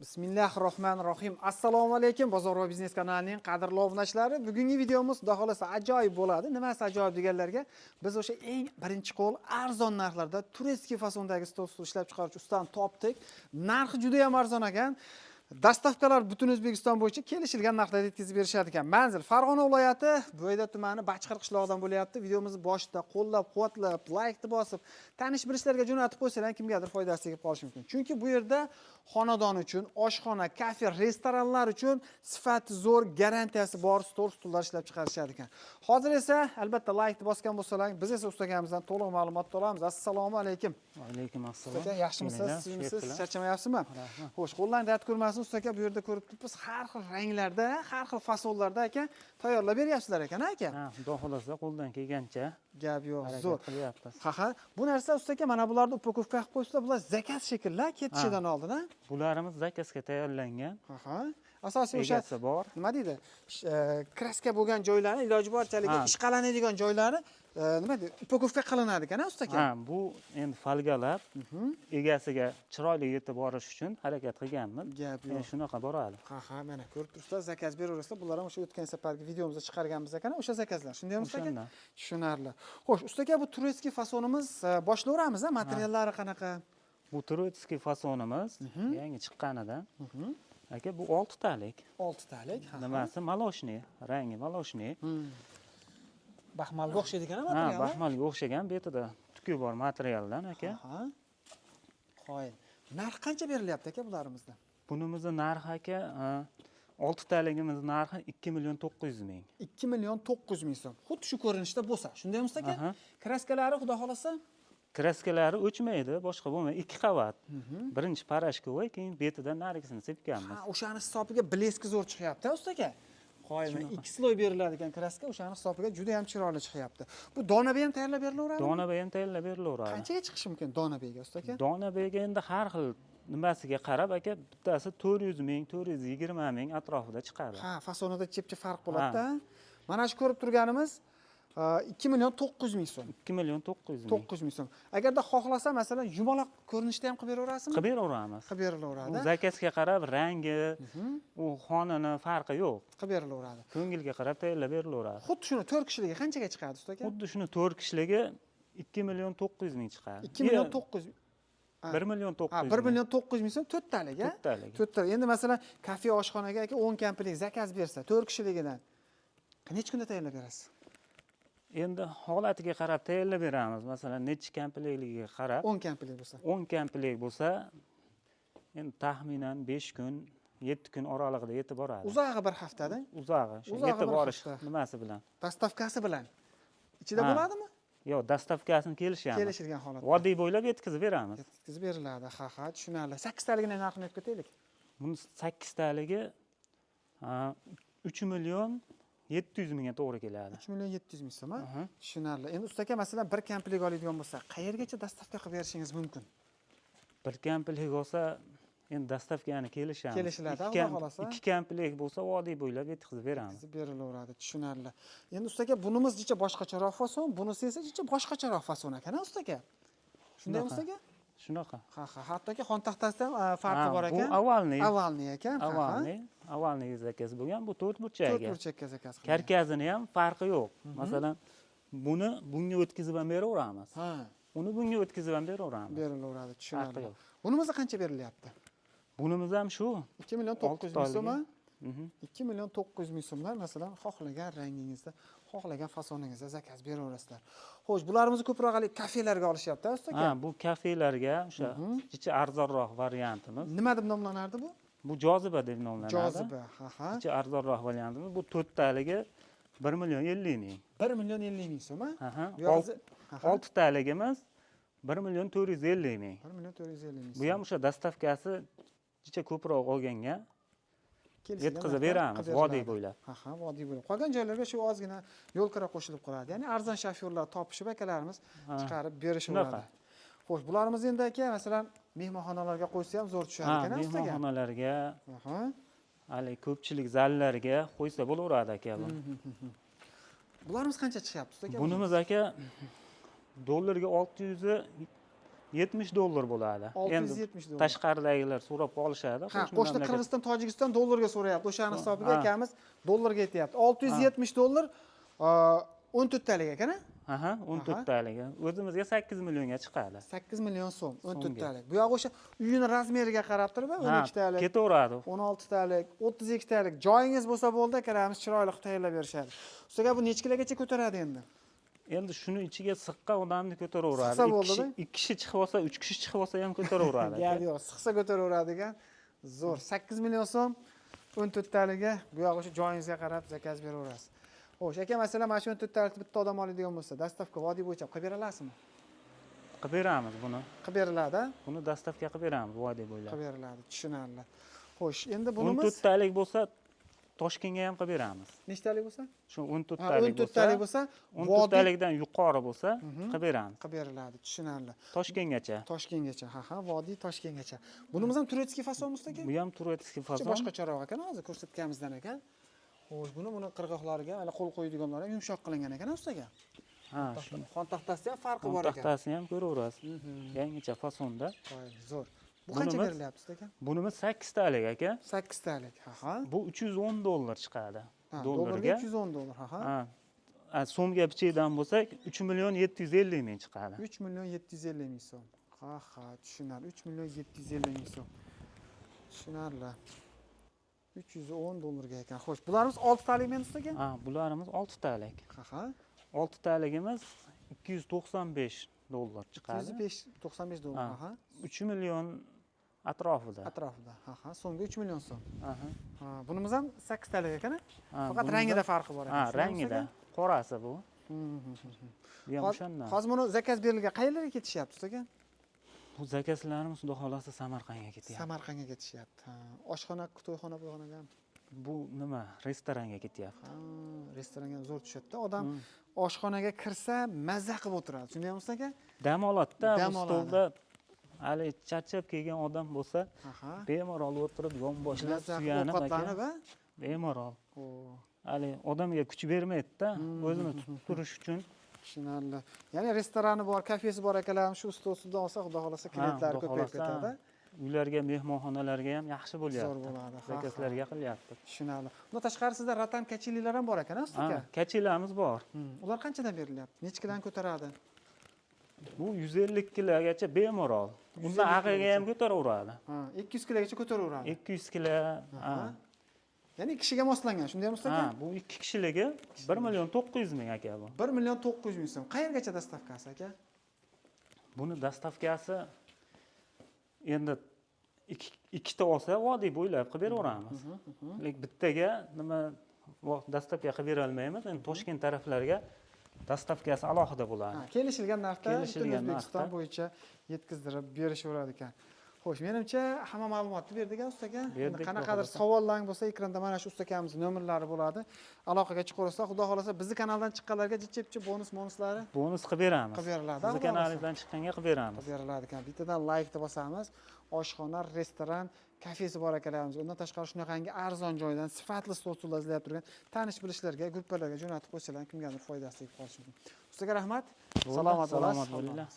Bismillahirrohmanirrohim. Assalomu alaykum Bozor va biznes kanalining qadrli obunachilari. Bugungi videomiz xudo xolasa ajoyib bo'ladi. Nimasi ajoyib deganlarga, biz o'sha eng birinchi qo'l arzon narxlarda turetskiy fasondagi stol ishlab chiqaruvchi ustani topdik. Narxi juda ham arzon ekan. Dastavkalar butun O'zbekiston bo'yicha kelishilgan narxlarda yetkazib berishar ekan. Manzil Farg'ona viloyati, Bo'yda tumani, Bachqir qishlog'idan bo'lyapti. Videomizni boshida qo'llab-quvvatlab, like bosib, tanish-bilishlarga jo'natib qo'ysalar kimgadir foydasi tegib qolishi mumkin. Chunki bu yerda xonadon uchun, oshxona, kafe, restoranlar uchun sifati zo'r, garantiyasi bor stol-stullar ishlab chiqarishar ekan. Hozir esa albatta like bosgan bo'lsalar, biz esa ustagamizdan to'liq ma'lumot olamiz. Assalomu alaykum. Va alaykum assalom. Usta, yaxshimisiz? Sizmisiz? Charchamayapsizmi? Xo'sh, qo'ldan rad ko'rmasin usta, bu yerda ko'rib turibsiz, har xil ranglarda, har xil fasonlarda ekan tayyorlab beryapsizlar ekan, aka. Ha, xudo xolasa qo'ldan kelgancha gap yo'q, zo'r. qilyapmiz. Ha, bu narsa usta, mana bularni upakovka qilib qo'yibsizlar, bular zakaz shekilli ketishidan oldin, ha? Bularimiz zakazga tayyorlangan. Asosiy o'sha bor. nima deydi? Kraska bo'lgan joylarni iloji boricha ishqalanadigan joylari nima deydi? Upakovka qilinadi ekan, usta. Ha, bu endi falgalar egasiga chiroyli yetib borish uchun harakat qilganmiz. Gap yo'q. Shunaqa boradi. Ha, mana ko'rib turibsizlar, zakaz beraverasizlar. Bular ham o'sha o'tgan safargi videomizda chiqarganmiz ekan, o'sha zakazlar. Shundaymi usta? Tushunarli. Xo'sh, usta, bu turetskiy fasonimiz boshlayveramiz, materiallari qanaqa? Bu turetskiy fasonimiz yangi chiqqanidan. Aka, bu 6 talik. 6 talik. Nimasi? Maloshniy, rangi maloshniy. Baxmalga o'xshaydigan material. Ha, baxmalga o'xshagan, betida tuki bor materialdan, aka. Qo'y. Narx qancha berilyapti aka bularimizda? Bunimizning narxi aka 6 taligimiz narxi 2 million 900 ming. 2 million 900 ming so'm. Xuddi shu ko'rinishda bo'lsa, shundaymi aka? Kraskalari xudo xolasa Kraskalari o'chmaydi, boshqa bo'lmaydi. 2 qavat. Birinchi parashkovoy, keyin betidan narigisini sepganmiz. Ha, o'shani hisobiga bleski zo'r chiqyapti, usta. Qo'yma, 2 sloy beriladigan kraska o'shani hisobiga juda ham chiroyli chiqyapti. Bu donabe ham tayyorlab berilaveradimi? Donabe ham tayyorlab berilaveradi. Qanchaga chiqishi mumkin donabega, usta? Donabega endi har xil nimasiga qarab aka, bittasi 400 ming, 420 ming atrofida chiqadi. Ha, fasonida chepcha farq bo'ladi-da. Mana shu ko'rib turganimiz 2 million 900 ming so'm. 2 million 900 ming. 900 ming so'm. Agarda xohlasa, masalan, yumaloq ko'rinishda ham qilib beraverasizmi? Qilib beraveramiz. Qilib berilaveradi. U zakazga qarab rangi, u xonani farqi yo'q. Qilib berilaveradi. Ko'ngilga qarab tayyorlab berilaveradi. Xuddi shuni 4 kishiligi qanchaga chiqadi, usta aka? Xuddi shuni 4 kishiligi 2 million 900 ming chiqadi. 2 million 900 1 million 900 ming. 1 million 900 ming so'm 4 talik, ha? 4 talik. 4 talik. Endi masalan, kafe oshxonaga aka 10 kamplik zakaz bersa, 4 kishiligidan necha kunda tayyorlab berasiz? Endi holatiga qarab tayyorlab beramiz. Masalan, necha kamplikligiga qarab. 10 kamplik bo'lsa. 10 kamplik bo'lsa, endi taxminan 5 kun, 7 kun oralig'ida yetib boradi. Uzog'i bir haftada? Uzog'i, shu yetib borish nimasi bilan? Dastavkasi bilan. Ichida bo'ladimi? Yo'q, dastavkasini kelishamiz. Kelishilgan holatda. Vodiy bo'ylab yetkazib beramiz. Yetkazib beriladi. Ha, tushunarli. 8 taligini narxini aytib ketaylik. Buni 8 taligi 3 million 700 mingga to'g'ri keladi. 3 million 700 ming so'm, ha? Tushunarli. Endi ustaga masalan bir kamplik oladigan bo'lsa, qayergacha dastavka qilib berishingiz mumkin? Bir kamplik olsa, endi dastavkani kelishamiz. Kelishiladi, Alloh xolasa. 2 kamplik bo'lsa, vodiy bo'ylab yetkazib beramiz. Yetkazib berilaveradi, tushunarli. Endi ustaga bunimiz jicha boshqacharoq fason, bunisi esa jicha boshqacharoq fason ekan, ustaga. Shunday ustaga? Shunaqa. Ha, hattoki xon taxtasida ham farqi bor ekan. Bu avalniy. Avalniy ekan. Avalniy zakaz bo'lgan, bu 4 burchak. 4 burchakka zakaz qilgan. Karkazini ham farqi yo'q. Masalan, buni bunga o'tkazib ham beraveramiz. Uni bunga o'tkazib ham beraveramiz. Berilaveradi, tushunarli. Bunimizga qancha berilyapti? Bunimiz ham shu. 2 million 900 ming so'm. 2 million 900 ming so'mlar, masalan, xohlagan rangingizda, xohlagan fasoningizda zakaz beraverasizlar. Xo'sh, bularimizni ko'proq kafelarga olishyapti, usta aka? Ha, bu kafelarga o'sha jicha arzonroq variantimiz. Nima deb nomlanardi bu? Bu joziba deb nomlanadi. Joziba, ha. Jicha arzonroq variantimiz. Bu 4 taligi 1 million 50 ming. 1 million 50 ming so'm, ha? 6 taligimiz 1 million 450 ming. 1 million 450 ming. Bu ham o'sha dastavkasi jicha ko'proq olganga yetkazib beramiz vodiy bo'ylab. Ha, vodiy bo'ylab. Qolgan joylarga shu ozgina yo'lkira qo'shilib qoladi. Ya'ni arzon shofyorlar topishib akalarimiz chiqarib berishaveradi. Xo'sh, bularimiz endi aka, masalan, mehmonxonalarga qo'ysa ham zo'r tushadi ekan, ustaga. Mehmonxonalarga, hali ko'pchilik zallarga qo'ysa bo'laveradi aka bu. Bularimiz qancha chiqyapti usta aka? Bunimiz aka dollarga $70 bo'ladi. 670 dollar. Tashqaridagilar so'rab qolishadi. Ha, qo'shni Qirg'iziston, Tojikiston dollarga so'rayapti. O'shani hisobiga akamiz dollarga aytyapti. $670 14 talik ekan-a? Aha, 14 taligi. O'zimizga 8 millionga chiqadi. 8 million so'm, 14 talik. Bu yoq o'sha uyini razmeriga qarab turib, 12 talik, ketaveradi. 16 talik, 32 talik. Joyingiz bo'lsa bo'ldi, akamiz chiroyli qilib tayyorlab berishadi. Ustiga bu necha kilogacha ko'taradi endi? Endi shuni ichiga siqqan odamni ko'taraveradi. Siqsa bo'ldida? 2 kishi chiqib olsa, 3 kishi chiqib olsa ham ko'taraveradi. Gap yo'q, siqsa ko'taraveradigan. Zo'r. 8 million so'm 14 taliga bu yoq o'sha joyingizga qarab zakaz beraverasiz. Xo'sh, aka, masalan, mana shu 14 talikni bitta odam oladigan bo'lsa, dastavka vodiy bo'yicha qilib bera olasizmi? Qilib beramiz buni. Qilib beriladi, Buni dastavka qilib beramiz vodiy bo'ylab. qilib beriladi, tushunarli. Xo'sh, endi bunimiz 14 talik bo'lsa, Toshkentga ham qilib beramiz. nechtalik bo'lsa? Shu 14 Ha, talik 14 talik bo'lsa, 14 talikdan yuqori bo'lsa, qilib beramiz. qilib beriladi, tushunarli. Toshkentgacha. Toshkentgacha, ha, vodiy Toshkentgacha. Bunimiz ham turetskiy fasonmizda aka? Bu ham turetskiy fason. Boshqacharoq ekan, hozir ko'rsatganimizdan ekan. Xo'sh, buni qirg'oqlariga, hali qo'l qo'yadiganlar ham yumshoq qilingan ekan ustaga. Ha, shu Xon taxtasida ham farqi bor ekan. taxtasini ham ko'raverasiz. Yangicha fasonda. Zo'r. Bu qancha Bunimiz- berilyapti usta aka? Bunimiz 8 talik aka. 8 talik, ha. Bu $310 chiqadi. Dollarga $310, ha. Ha, so'mga bichaydigan bo'lsak 3.750.000 chiqadi. 3.750.000 so'm. Ha, tushunarli. 3.750.000 so'm. Tushunarli. $310 ekan. Xo'sh, bularimiz 6 talikmi ustaga? Ha, bularimiz 6 talik. Ha. 6 taligimiz $295 chiqadi. $295, ha. 3 million atrofida. Atrofida. Ha, so'mga 3 million so'm. Aha. Ha, bunimiz ham 8 talik ekan. Ha, Faqat bunimiz rangida ham- farqi bor ekan. Ha, rangida. Qorasi bu. Bu ham Hozir o'shandan. buni zakaz berilgan qayerlarga ketishyapti ustoga? Bu zakazlarimiz xudo xolasa Samarqandga ketyapti. Samarqandga ketishyapti. Oshxona, to'yxona, bo'yxonaga ham. Bu nima? Restoranga ketyapti. Restoranga ham zo'r tushadi-da. Odam oshxonaga kirsa, mazza qilib o'tiradi. Shundaymi ustoga? Dam oladida, Dam bu oladi. stolda hali charchab kelgan odam bo'lsa, Aha. bemalol o'tirib, yonboshlab, Mazza qilib suyanib ovqatlanib, aka. Bemalol. O, Hali odamga kuch bermaydi-da, o'zini tutib turish uchun. tushunarli. Ya'ni restorani bor, kafesi bor akalarimiz shu ustol ustidan olsa, xudo xolasa klientlar Xudo ko'payib xolasa, ketadi. Uylarga, mehmonxonalarga ham yaxshi Zo'r bo'lyapti. bo'ladi. Zakazlarga qilyapti. Tushunarli. Bundan tashqari sizda ratan kachililar ham bor ekan, Ha, ustoga? kachilamiz bor. Ular qanchadan berilyapti? Necha kilodan ko'taradi? Bu 150 kilogacha bemalol. Undan ag'iga ham ko'taraveradi. Ha, 200 kilogacha ko'taraveradi. 200 kilo. Ha. Ya'ni kishiga moslangan, shundaymi ustoga? Ha, bu 2 kishiligi 1.900.000 aka bu. 1.900.000 so'm. Qayergacha dastavkasi aka? Buni dastavkasi endi ikkita olsa vodiy bo'ylab qilib beraveramiz. Lekin bittaga nima dastavka qilib bera olmaymiz. Endi Toshkent taraflarga dastavkasi alohida bo'ladi. Kelishilgan narxda Kelishilgan O'zbekiston narxda. bo'yicha yetkazdirib berishaveradi ekan. Xo'sh, menimcha hamma ma'lumotni berdik ustoga. Endi Berdik, qanaqadir xudo savollar bo'lsa, ekranda mana shu ustakamizning nomerlari bo'ladi. Aloqaga chiqaversa, xudo xolasa bizni kanaldan chiqqanlarga jichepchi bonuslari Bonus qilib beramiz. qilib beriladi. Sizni kanalingizdan chiqqanga qilib beramiz. qilib beriladi ekan. Bittadan like deb bosamiz. Oshxona, restoran, kafesi bor akalarimiz. Undan tashqari shunaqangi arzon joydan sifatli stol izlab turgan tanish bilishlarga, gruppalarga jo'natib qo'ysalar, kimgadir foydasi tegib qolishi mumkin. Ustaga rahmat. Salomat bo'lasiz. Salomat bo'linglar.